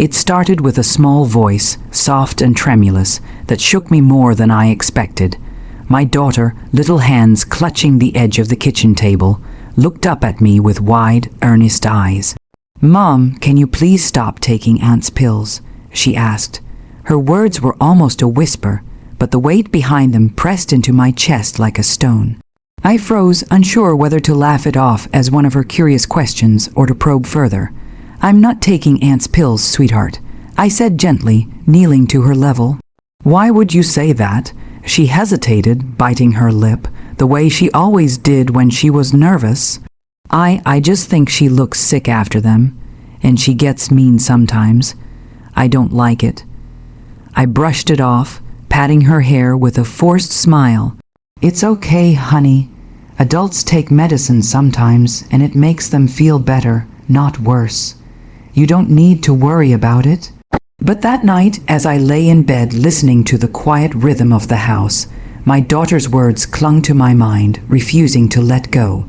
It started with a small voice, soft and tremulous, that shook me more than I expected. My daughter, little hands clutching the edge of the kitchen table, looked up at me with wide, earnest eyes. "Mom, can you please stop taking Aunt's pills?" she asked. Her words were almost a whisper, but the weight behind them pressed into my chest like a stone. I froze, unsure whether to laugh it off as one of her curious questions or to probe further. "I'm not taking Aunt's pills, sweetheart," I said gently, kneeling to her level. "Why would you say that?" She hesitated, biting her lip, the way she always did when she was nervous. I just think she looks sick after them, and she gets mean sometimes. I don't like it." I brushed it off, patting her hair with a forced smile. "It's okay, honey. Adults take medicine sometimes, and it makes them feel better, not worse. You don't need to worry about it." But that night, as I lay in bed listening to the quiet rhythm of the house, my daughter's words clung to my mind, refusing to let go.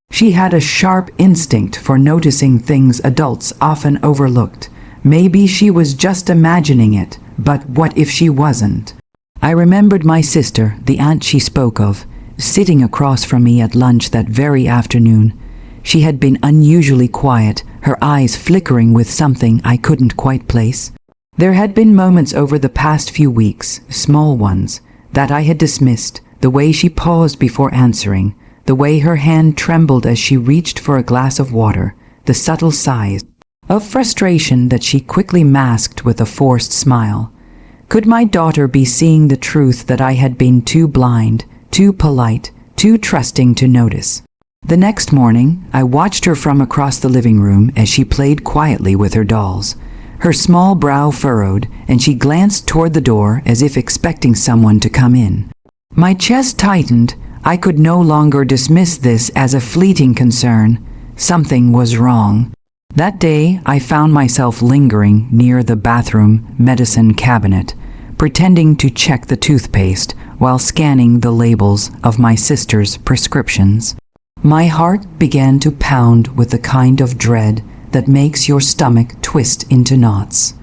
She had a sharp instinct for noticing things adults often overlooked. Maybe she was just imagining it, but what if she wasn't? I remembered my sister, the aunt she spoke of, sitting across from me at lunch that very afternoon. She had been unusually quiet, her eyes flickering with something I couldn't quite place. There had been moments over the past few weeks, small ones, that I had dismissed, the way she paused before answering, the way her hand trembled as she reached for a glass of water, the subtle sighs of frustration that she quickly masked with a forced smile. Could my daughter be seeing the truth that I had been too blind, too polite, too trusting to notice? The next morning, I watched her from across the living room as she played quietly with her dolls. Her small brow furrowed, and she glanced toward the door as if expecting someone to come in. My chest tightened. I could no longer dismiss this as a fleeting concern. Something was wrong. That day, I found myself lingering near the bathroom medicine cabinet, pretending to check the toothpaste while scanning the labels of my sister's prescriptions. My heart began to pound with the kind of dread that makes your stomach twist into knots.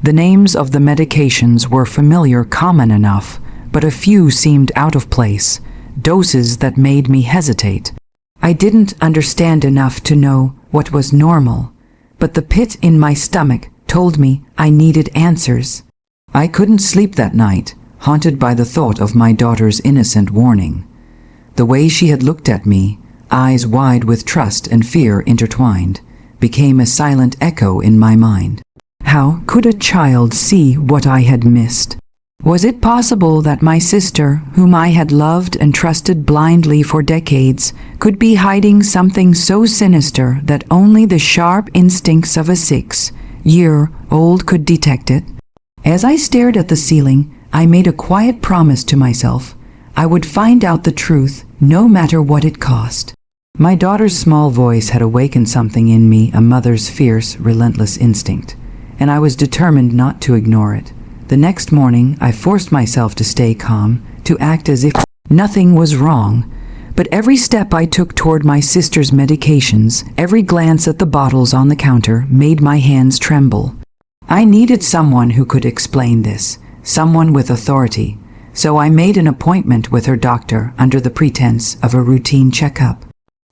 The names of the medications were familiar, common enough, but a few seemed out of place, doses that made me hesitate. I didn't understand enough to know what was normal, but the pit in my stomach told me I needed answers. I couldn't sleep that night, haunted by the thought of my daughter's innocent warning. The way she had looked at me, eyes wide with trust and fear intertwined, became a silent echo in my mind. How could a child see what I had missed? Was it possible that my sister, whom I had loved and trusted blindly for decades, could be hiding something so sinister that only the sharp instincts of a 6-year-old could detect it? As I stared at the ceiling, I made a quiet promise to myself. I would find out the truth, no matter what it cost. My daughter's small voice had awakened something in me, a mother's fierce, relentless instinct, and I was determined not to ignore it. The next morning, I forced myself to stay calm, to act as if nothing was wrong. But every step I took toward my sister's medications, every glance at the bottles on the counter, made my hands tremble. I needed someone who could explain this, someone with authority. So I made an appointment with her doctor under the pretense of a routine checkup.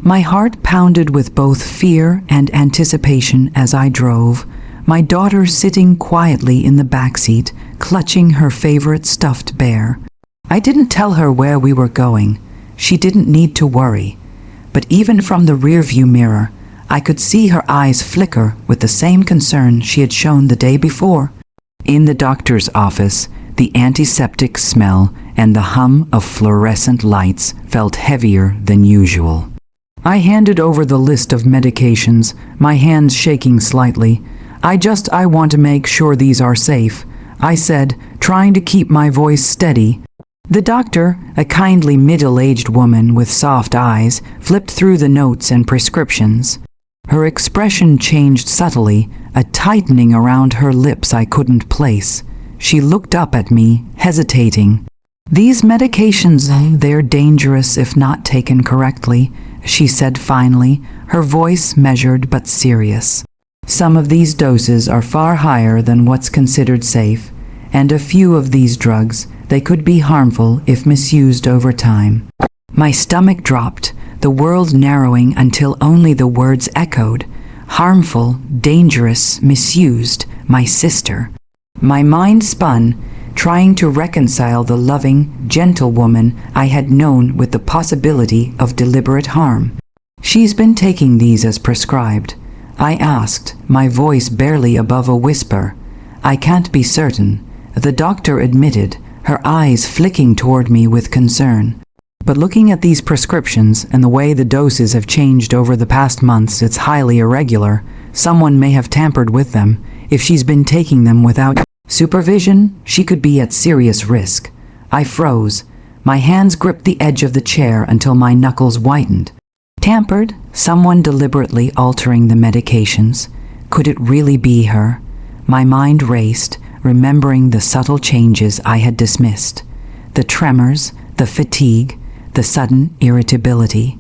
My heart pounded with both fear and anticipation as I drove, my daughter sitting quietly in the backseat, clutching her favorite stuffed bear. I didn't tell her where we were going. She didn't need to worry. But even from the rearview mirror, I could see her eyes flicker with the same concern she had shown the day before. In the doctor's office, the antiseptic smell and the hum of fluorescent lights felt heavier than usual. I handed over the list of medications, my hands shaking slightly. I want to make sure these are safe," I said, trying to keep my voice steady. The doctor, a kindly middle-aged woman with soft eyes, flipped through the notes and prescriptions. Her expression changed subtly, a tightening around her lips I couldn't place. She looked up at me, hesitating. "These medications, they're dangerous if not taken correctly," she said finally, her voice measured but serious. Some of these doses are far higher than what's considered safe, and a few of these drugs, they could be harmful if misused over time. My stomach dropped, the world narrowing until only the words echoed. Harmful, dangerous, misused, my sister. My mind spun, trying to reconcile the loving, gentle woman I had known with the possibility of deliberate harm. "She's been taking these as prescribed?" I asked, my voice barely above a whisper. "I can't be certain," the doctor admitted, her eyes flicking toward me with concern. "But looking at these prescriptions and the way the doses have changed over the past months, it's highly irregular. Someone may have tampered with them. If she's been taking them without supervision, she could be at serious risk." I froze. My hands gripped the edge of the chair until my knuckles whitened. Tampered? Someone deliberately altering the medications? Could it really be her? My mind raced, remembering the subtle changes I had dismissed. The tremors, the fatigue, the sudden irritability.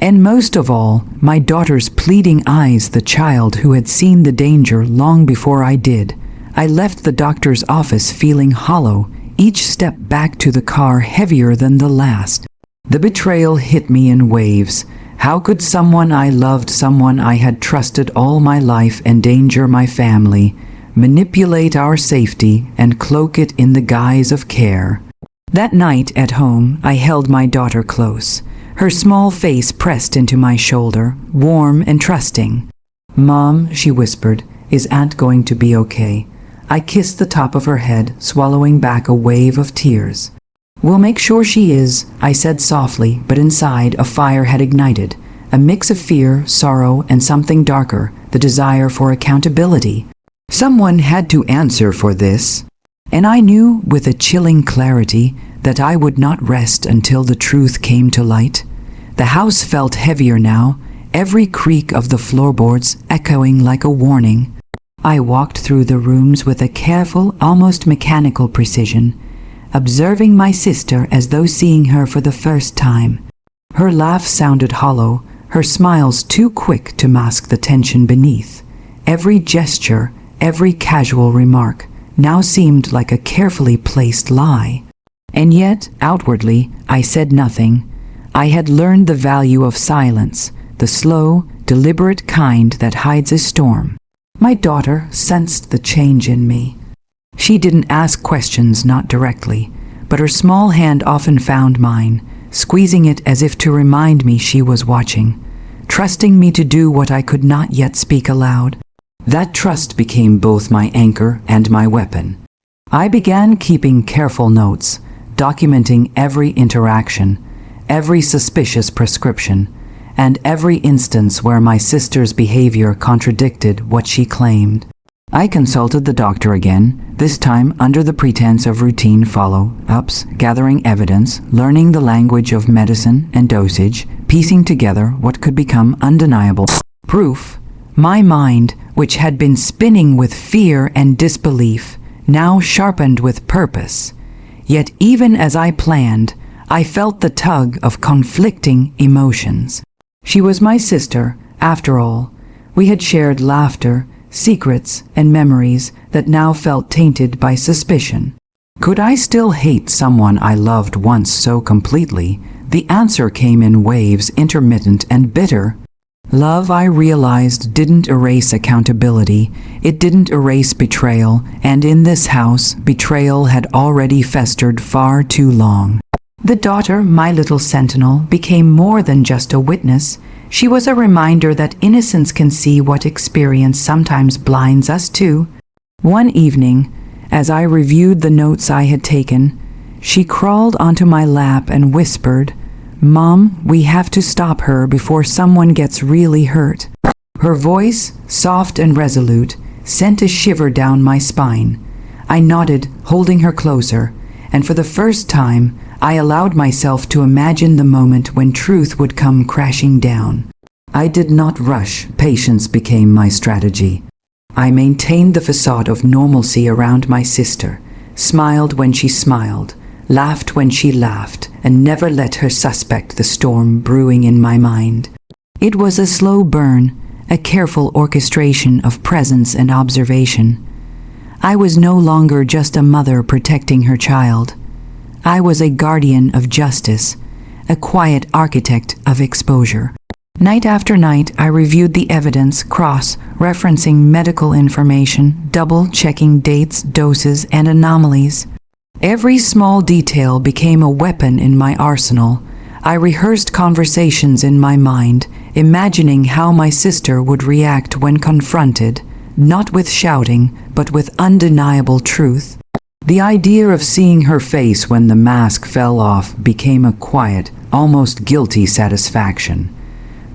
And most of all, my daughter's pleading eyes, the child who had seen the danger long before I did. I left the doctor's office feeling hollow, each step back to the car heavier than the last. The betrayal hit me in waves. How could someone I loved, someone I had trusted all my life, endanger my family, manipulate our safety, and cloak it in the guise of care? That night at home, I held my daughter close, her small face pressed into my shoulder, warm and trusting. "Mom," she whispered, "is Aunt going to be okay?" I kissed the top of her head, swallowing back a wave of tears. "We'll make sure she is," I said softly, but inside a fire had ignited, a mix of fear, sorrow, and something darker, the desire for accountability. Someone had to answer for this, and I knew with a chilling clarity that I would not rest until the truth came to light. The house felt heavier now, every creak of the floorboards echoing like a warning. I walked through the rooms with a careful, almost mechanical precision, observing my sister as though seeing her for the first time. Her laugh sounded hollow, her smiles too quick to mask the tension beneath. Every gesture, every casual remark, now seemed like a carefully placed lie. And yet, outwardly, I said nothing. I had learned the value of silence, the slow, deliberate kind that hides a storm. My daughter sensed the change in me. She didn't ask questions, not directly, but her small hand often found mine, squeezing it as if to remind me she was watching, trusting me to do what I could not yet speak aloud. That trust became both my anchor and my weapon. I began keeping careful notes, documenting every interaction, every suspicious prescription, and every instance where my sister's behavior contradicted what she claimed. I consulted the doctor again, this time under the pretense of routine follow-ups, gathering evidence, learning the language of medicine and dosage, piecing together what could become undeniable proof. My mind, which had been spinning with fear and disbelief, now sharpened with purpose. Yet even as I planned, I felt the tug of conflicting emotions. She was my sister, after all. We had shared laughter, secrets, and memories that now felt tainted by suspicion. Could I still hate someone I loved once so completely? The answer came in waves, intermittent and bitter. Love, I realized, didn't erase accountability. It didn't erase betrayal, and in this house, betrayal had already festered far too long. The daughter, my little sentinel, became more than just a witness. She was a reminder that innocence can see what experience sometimes blinds us to. One evening, as I reviewed the notes I had taken, she crawled onto my lap and whispered, "Mom, we have to stop her before someone gets really hurt." Her voice, soft and resolute, sent a shiver down my spine. I nodded, holding her closer, and for the first time, I allowed myself to imagine the moment when truth would come crashing down. I did not rush. Patience became my strategy. I maintained the facade of normalcy around my sister, smiled when she smiled, laughed when she laughed, and never let her suspect the storm brewing in my mind. It was a slow burn, a careful orchestration of presence and observation. I was no longer just a mother protecting her child. I was a guardian of justice, a quiet architect of exposure. Night after night, I reviewed the evidence, cross-referencing medical information, double-checking dates, doses, and anomalies. Every small detail became a weapon in my arsenal. I rehearsed conversations in my mind, imagining how my sister would react when confronted, not with shouting, but with undeniable truth. The idea of seeing her face when the mask fell off became a quiet, almost guilty satisfaction.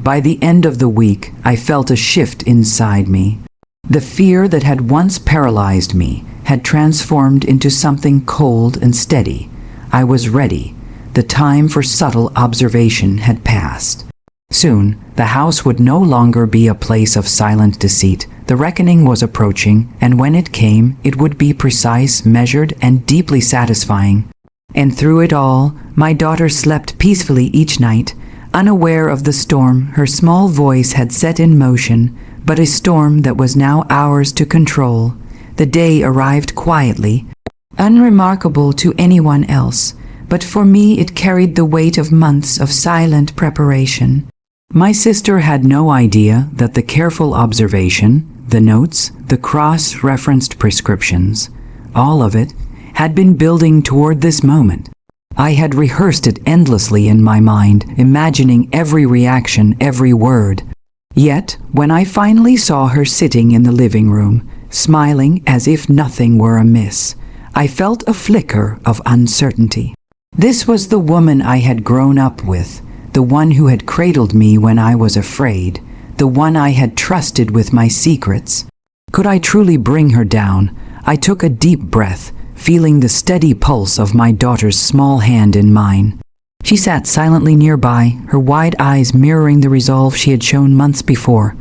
By the end of the week, I felt a shift inside me. The fear that had once paralyzed me had transformed into something cold and steady. I was ready. The time for subtle observation had passed. Soon, the house would no longer be a place of silent deceit. The reckoning was approaching, and when it came, it would be precise, measured, and deeply satisfying. And through it all, my daughter slept peacefully each night, unaware of the storm her small voice had set in motion, but a storm that was now ours to control. The day arrived quietly, unremarkable to anyone else, but for me it carried the weight of months of silent preparation. My sister had no idea that the careful observation, the notes, the cross-referenced prescriptions, all of it, had been building toward this moment. I had rehearsed it endlessly in my mind, imagining every reaction, every word. Yet, when I finally saw her sitting in the living room, smiling as if nothing were amiss, I felt a flicker of uncertainty. This was the woman I had grown up with, the one who had cradled me when I was afraid, the one I had trusted with my secrets. Could I truly bring her down? I took a deep breath, feeling the steady pulse of my daughter's small hand in mine. She sat silently nearby, her wide eyes mirroring the resolve she had shown months before.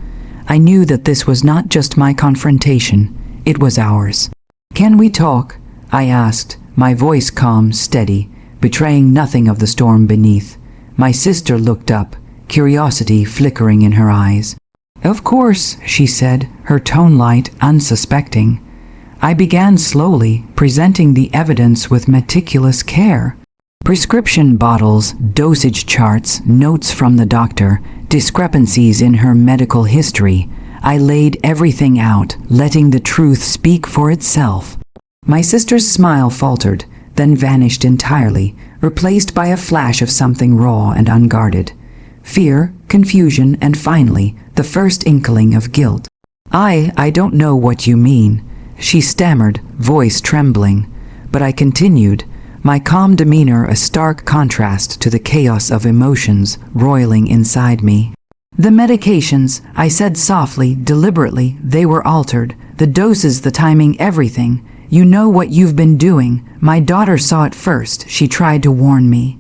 I knew that this was not just my confrontation, it was ours. "Can we talk?" I asked, my voice calm, steady, betraying nothing of the storm beneath. My sister looked up, curiosity flickering in her eyes. "Of course," she said, her tone light, unsuspecting. I began slowly, presenting the evidence with meticulous care. Prescription bottles, dosage charts, notes from the doctor, discrepancies in her medical history. I laid everything out, letting the truth speak for itself. My sister's smile faltered, then vanished entirely, replaced by a flash of something raw and unguarded. Fear, confusion, and finally, the first inkling of guilt. I don't know what you mean," she stammered, voice trembling. But I continued, my calm demeanor a stark contrast to the chaos of emotions roiling inside me. "The medications," I said softly, deliberately, "they were altered. The doses, the timing, everything. You know what you've been doing. My daughter saw it first. She tried to warn me."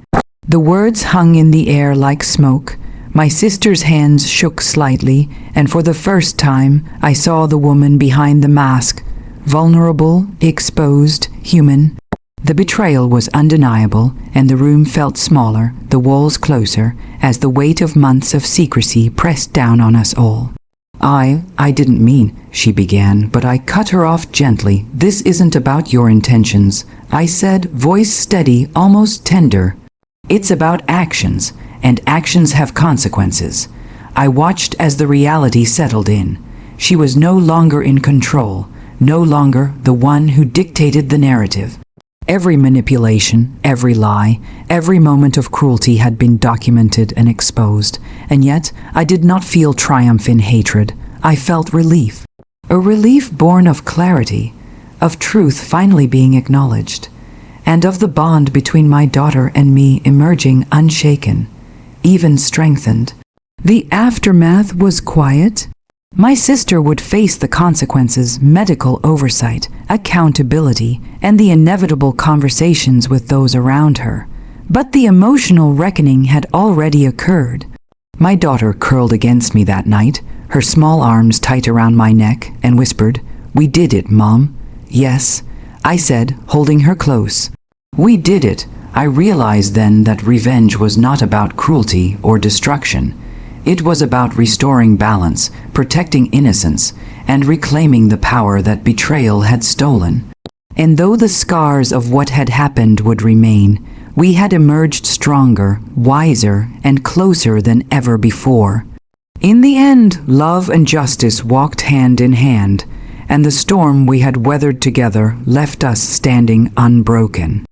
The words hung in the air like smoke. My sister's hands shook slightly, and for the first time, I saw the woman behind the mask. Vulnerable, exposed, human. The betrayal was undeniable, and the room felt smaller, the walls closer, as the weight of months of secrecy pressed down on us all. I didn't mean," she began, but I cut her off gently. "This isn't about your intentions," I said, voice steady, almost tender. "It's about actions, and actions have consequences." I watched as the reality settled in. She was no longer in control, no longer the one who dictated the narrative. Every manipulation, every lie, every moment of cruelty had been documented and exposed, and yet I did not feel triumph in hatred. I felt relief. A relief born of clarity, of truth finally being acknowledged, and of the bond between my daughter and me emerging unshaken, even strengthened. The aftermath was quiet. My sister would face the consequences, medical oversight, accountability, and the inevitable conversations with those around her. But the emotional reckoning had already occurred. My daughter curled against me that night, her small arms tight around my neck, and whispered, "We did it, Mom." "Yes," I said, holding her close. "We did it." I realized then that revenge was not about cruelty or destruction. It was about restoring balance, protecting innocence, and reclaiming the power that betrayal had stolen. And though the scars of what had happened would remain, we had emerged stronger, wiser, and closer than ever before. In the end, love and justice walked hand in hand, and the storm we had weathered together left us standing unbroken.